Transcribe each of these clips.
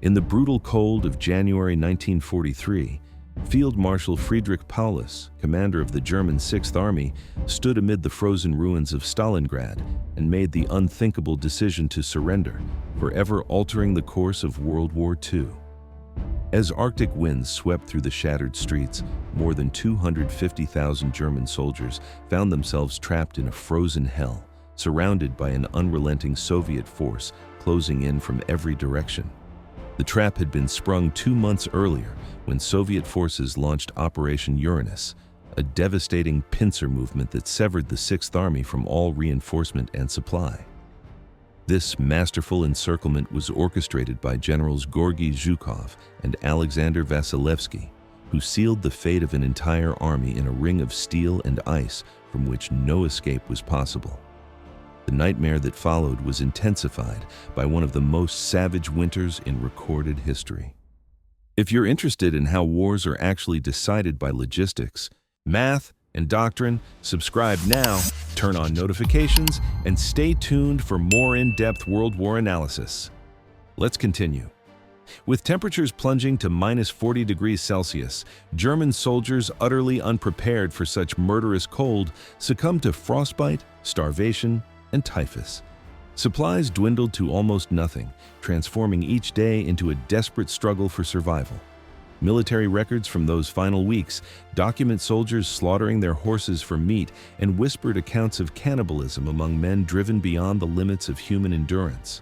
In the brutal cold of January 1943, Field Marshal Friedrich Paulus, commander of the German Sixth Army, stood amid the frozen ruins of Stalingrad and made the unthinkable decision to surrender, forever altering the course of World War II. As Arctic winds swept through the shattered streets, more than 250,000 German soldiers found themselves trapped in a frozen hell, surrounded by an unrelenting Soviet force closing in from every direction. The trap had been sprung 2 months earlier when Soviet forces launched Operation Uranus, a devastating pincer movement that severed the Sixth Army from all reinforcement and supply. This masterful encirclement was orchestrated by Generals Georgy Zhukov and Alexander Vasilevsky, who sealed the fate of an entire army in a ring of steel and ice from which no escape was possible. The nightmare that followed was intensified by one of the most savage winters in recorded history. If you're interested in how wars are actually decided by logistics, math, and doctrine, subscribe now, turn on notifications, and stay tuned for more in-depth World War analysis. Let's continue. With temperatures plunging to -40 degrees Celsius, German soldiers, utterly unprepared for such murderous cold, succumbed to frostbite, starvation, and typhus. Supplies dwindled to almost nothing, transforming each day into a desperate struggle for survival. Military records from those final weeks document soldiers slaughtering their horses for meat and whispered accounts of cannibalism among men driven beyond the limits of human endurance.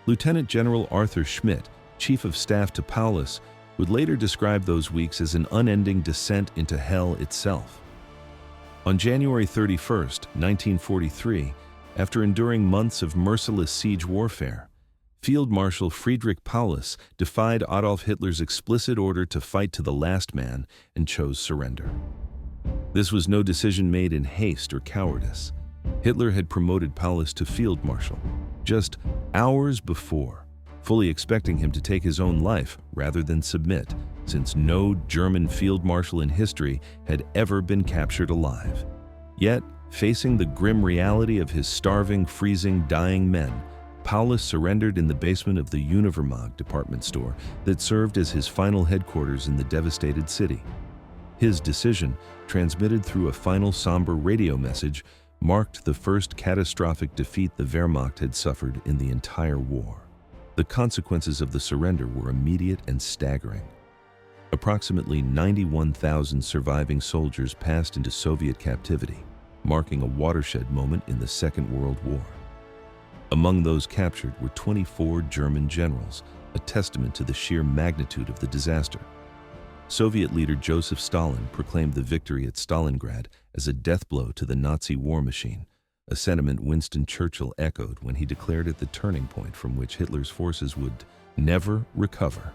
Lieutenant General Arthur Schmidt, Chief of Staff to Paulus, would later describe those weeks as an unending descent into hell itself. On January 31, 1943, after enduring months of merciless siege warfare, Field Marshal Friedrich Paulus defied Adolf Hitler's explicit order to fight to the last man and chose surrender. This was no decision made in haste or cowardice. Hitler had promoted Paulus to Field Marshal just hours before, fully expecting him to take his own life rather than submit, since no German field marshal in history had ever been captured alive. Yet, facing the grim reality of his starving, freezing, dying men, Paulus surrendered in the basement of the Wehrmacht department store that served as his final headquarters in the devastated city. His decision, transmitted through a final somber radio message, marked the first catastrophic defeat the Wehrmacht had suffered in the entire war. The consequences of the surrender were immediate and staggering. Approximately 91,000 surviving soldiers passed into Soviet captivity, marking a watershed moment in the Second World War. Among those captured were 24 German generals, a testament to the sheer magnitude of the disaster. Soviet leader Joseph Stalin proclaimed the victory at Stalingrad as a death blow to the Nazi war machine, a sentiment Winston Churchill echoed when he declared it the turning point from which Hitler's forces would never recover.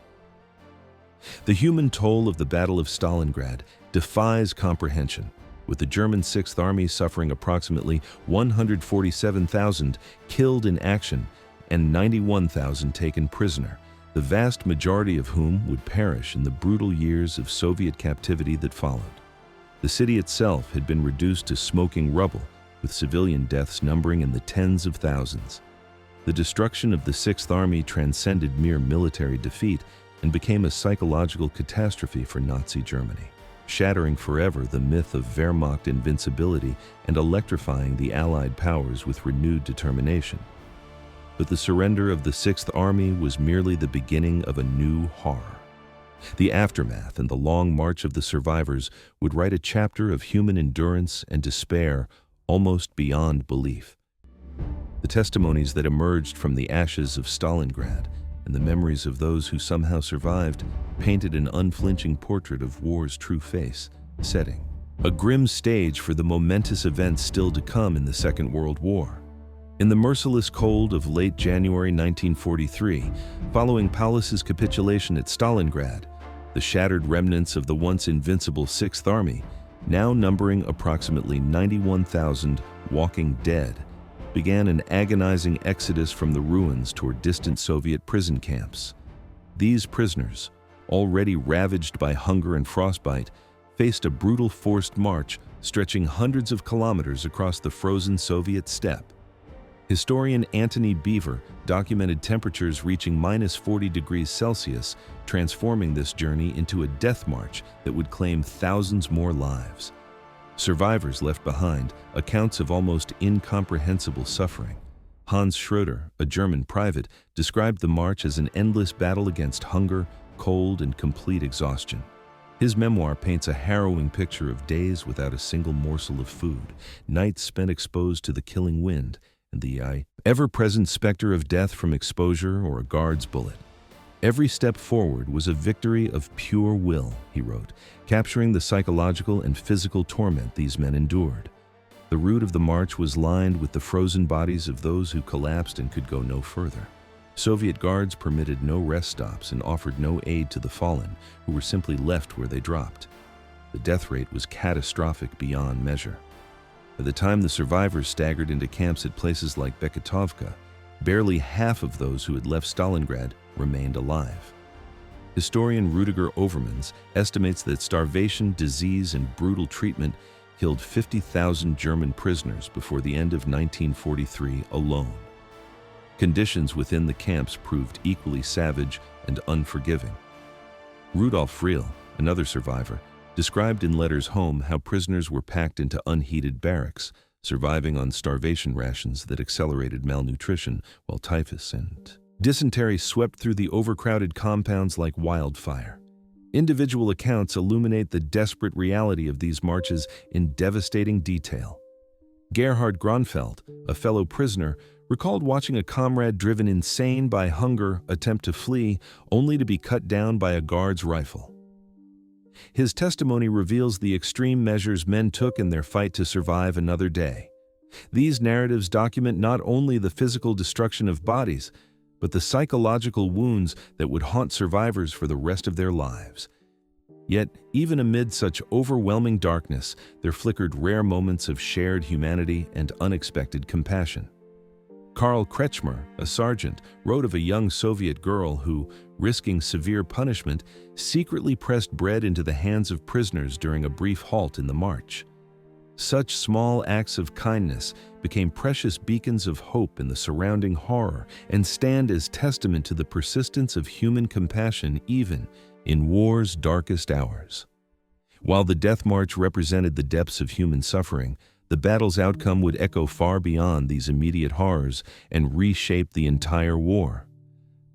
The human toll of the Battle of Stalingrad defies comprehension, with the German Sixth Army suffering approximately 147,000 killed in action and 91,000 taken prisoner, the vast majority of whom would perish in the brutal years of Soviet captivity that followed. The city itself had been reduced to smoking rubble, with civilian deaths numbering in the tens of thousands. The destruction of the Sixth Army transcended mere military defeat and became a psychological catastrophe for Nazi Germany, shattering forever the myth of Wehrmacht invincibility and electrifying the Allied powers with renewed determination. But the surrender of the Sixth Army was merely the beginning of a new horror. The aftermath and the long march of the survivors would write a chapter of human endurance and despair almost beyond belief. The testimonies that emerged from the ashes of Stalingrad and the memories of those who somehow survived painted an unflinching portrait of war's true face, setting a grim stage for the momentous events still to come in the Second World War. In the merciless cold of late January 1943, following Paulus's capitulation at Stalingrad, the shattered remnants of the once invincible Sixth Army, now numbering approximately 91,000 walking dead, began an agonizing exodus from the ruins toward distant Soviet prison camps. These prisoners, already ravaged by hunger and frostbite, faced a brutal forced march stretching hundreds of kilometers across the frozen Soviet steppe. Historian Antony Beevor documented temperatures reaching -40 degrees Celsius, transforming this journey into a death march that would claim thousands more lives. Survivors left behind accounts of almost incomprehensible suffering. Hans Schröder, a German private, described the march as an endless battle against hunger, cold, and complete exhaustion. His memoir paints a harrowing picture of days without a single morsel of food, nights spent exposed to the killing wind, and the ever-present specter of death from exposure or a guard's bullet. Every step forward was a victory of pure will, he wrote, capturing the psychological and physical torment these men endured. The route of the march was lined with the frozen bodies of those who collapsed and could go no further. Soviet guards permitted no rest stops and offered no aid to the fallen, who were simply left where they dropped. The death rate was catastrophic beyond measure. By the time the survivors staggered into camps at places like Beketovka, barely half of those who had left Stalingrad remained alive. Historian Rüdiger Overmans estimates that starvation, disease, and brutal treatment killed 50,000 German prisoners before the end of 1943 alone. Conditions within the camps proved equally savage and unforgiving. Rudolf Rehl, another survivor, described in letters home how prisoners were packed into unheated barracks, surviving on starvation rations that accelerated malnutrition, while typhus and dysentery swept through the overcrowded compounds like wildfire. Individual accounts illuminate the desperate reality of these marches in devastating detail. Gerhard Gronfeld, a fellow prisoner, recalled watching a comrade driven insane by hunger attempt to flee, only to be cut down by a guard's rifle. His testimony reveals the extreme measures men took in their fight to survive another day. These narratives document not only the physical destruction of bodies, but the psychological wounds that would haunt survivors for the rest of their lives. Yet, even amid such overwhelming darkness, there flickered rare moments of shared humanity and unexpected compassion. Karl Kretschmer, a sergeant, wrote of a young Soviet girl who, risking severe punishment, secretly pressed bread into the hands of prisoners during a brief halt in the march. Such small acts of kindness became precious beacons of hope in the surrounding horror and stand as testament to the persistence of human compassion even in war's darkest hours. While the death march represented the depths of human suffering, the battle's outcome would echo far beyond these immediate horrors and reshape the entire war.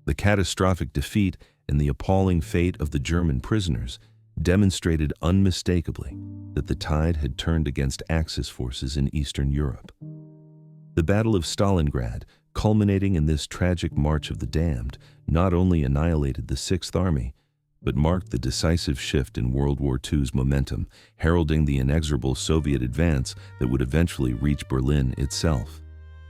The catastrophic defeat and the appalling fate of the German prisoners demonstrated unmistakably that the tide had turned against Axis forces in Eastern Europe. The Battle of Stalingrad, culminating in this tragic March of the Damned, not only annihilated the Sixth Army, but marked the decisive shift in World War II's momentum, heralding the inexorable Soviet advance that would eventually reach Berlin itself.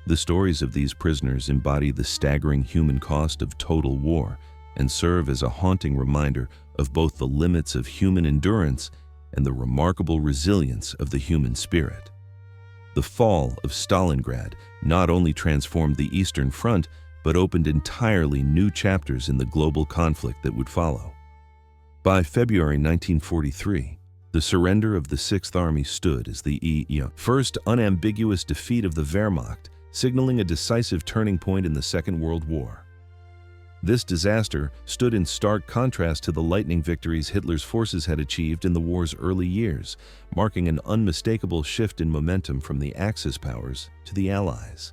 The stories of these prisoners embody the staggering human cost of total war and serve as a haunting reminder of both the limits of human endurance and the remarkable resilience of the human spirit. The fall of Stalingrad not only transformed the Eastern Front, but opened entirely new chapters in the global conflict that would follow. By February 1943, the surrender of the Sixth Army stood as the first unambiguous defeat of the Wehrmacht, signaling a decisive turning point in the Second World War. This disaster stood in stark contrast to the lightning victories Hitler's forces had achieved in the war's early years, marking an unmistakable shift in momentum from the Axis powers to the Allies.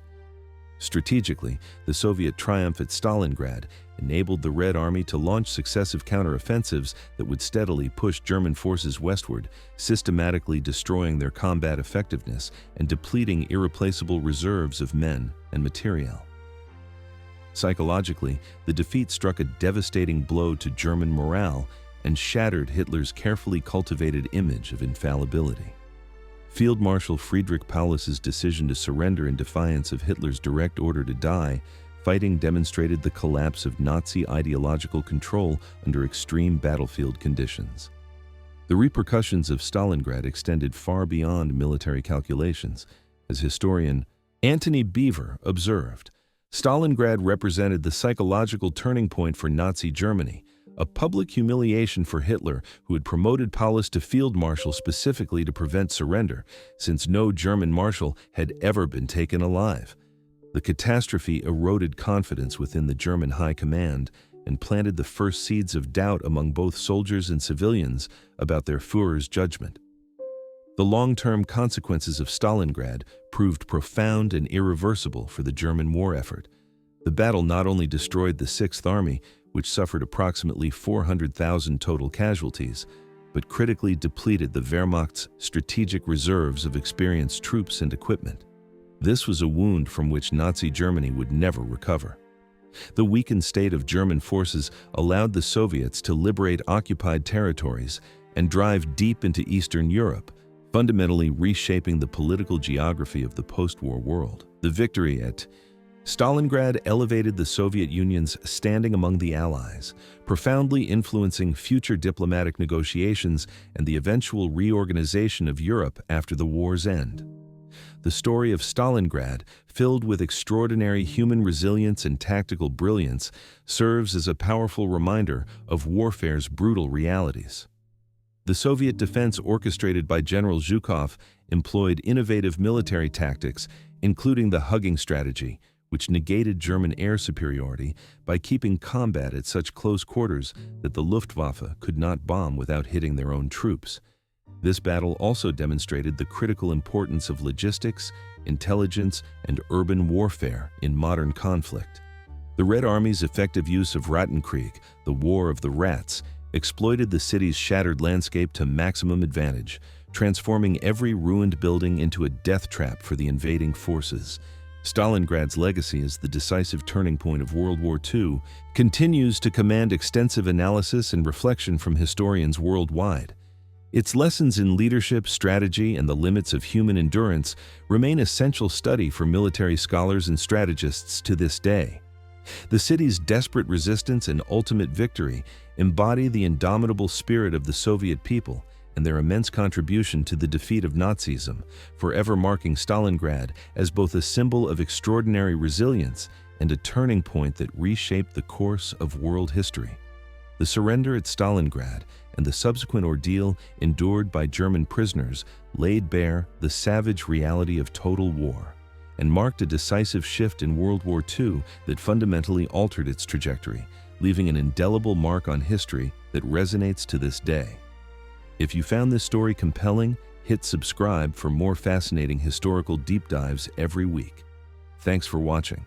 Strategically, the Soviet triumph at Stalingrad enabled the Red Army to launch successive counteroffensives that would steadily push German forces westward, systematically destroying their combat effectiveness and depleting irreplaceable reserves of men and materiel. Psychologically, the defeat struck a devastating blow to German morale and shattered Hitler's carefully cultivated image of infallibility. Field Marshal Friedrich Paulus's decision to surrender in defiance of Hitler's direct order to die, fighting demonstrated the collapse of Nazi ideological control under extreme battlefield conditions. The repercussions of Stalingrad extended far beyond military calculations. As historian Antony Beevor observed, Stalingrad represented the psychological turning point for Nazi Germany, a public humiliation for Hitler, who had promoted Paulus to field marshal specifically to prevent surrender, since no German marshal had ever been taken alive. The catastrophe eroded confidence within the German high command and planted the first seeds of doubt among both soldiers and civilians about their Führer's judgment. The long-term consequences of Stalingrad proved profound and irreversible for the German war effort. The battle not only destroyed the Sixth Army, which suffered approximately 400,000 total casualties, but critically depleted the Wehrmacht's strategic reserves of experienced troops and equipment. This was a wound from which Nazi Germany would never recover. The weakened state of German forces allowed the Soviets to liberate occupied territories and drive deep into Eastern Europe, fundamentally reshaping the political geography of the post-war world. The victory at Stalingrad elevated the Soviet Union's standing among the Allies, profoundly influencing future diplomatic negotiations and the eventual reorganization of Europe after the war's end. The story of Stalingrad, filled with extraordinary human resilience and tactical brilliance, serves as a powerful reminder of warfare's brutal realities. The Soviet defense orchestrated by General Zhukov employed innovative military tactics, including the hugging strategy, which negated German air superiority by keeping combat at such close quarters that the Luftwaffe could not bomb without hitting their own troops. This battle also demonstrated the critical importance of logistics, intelligence, and urban warfare in modern conflict. The Red Army's effective use of Rattenkrieg, the War of the Rats, exploited the city's shattered landscape to maximum advantage, transforming every ruined building into a death trap for the invading forces. Stalingrad's legacy as the decisive turning point of World War II continues to command extensive analysis and reflection from historians worldwide. Its lessons in leadership, strategy, and the limits of human endurance remain essential study for military scholars and strategists to this day. The city's desperate resistance and ultimate victory embody the indomitable spirit of the Soviet people and their immense contribution to the defeat of Nazism, forever marking Stalingrad as both a symbol of extraordinary resilience and a turning point that reshaped the course of world history. The surrender at Stalingrad and the subsequent ordeal endured by German prisoners laid bare the savage reality of total war and marked a decisive shift in World War II that fundamentally altered its trajectory, leaving an indelible mark on history that resonates to this day. If you found this story compelling, hit subscribe for more fascinating historical deep dives every week. Thanks for watching.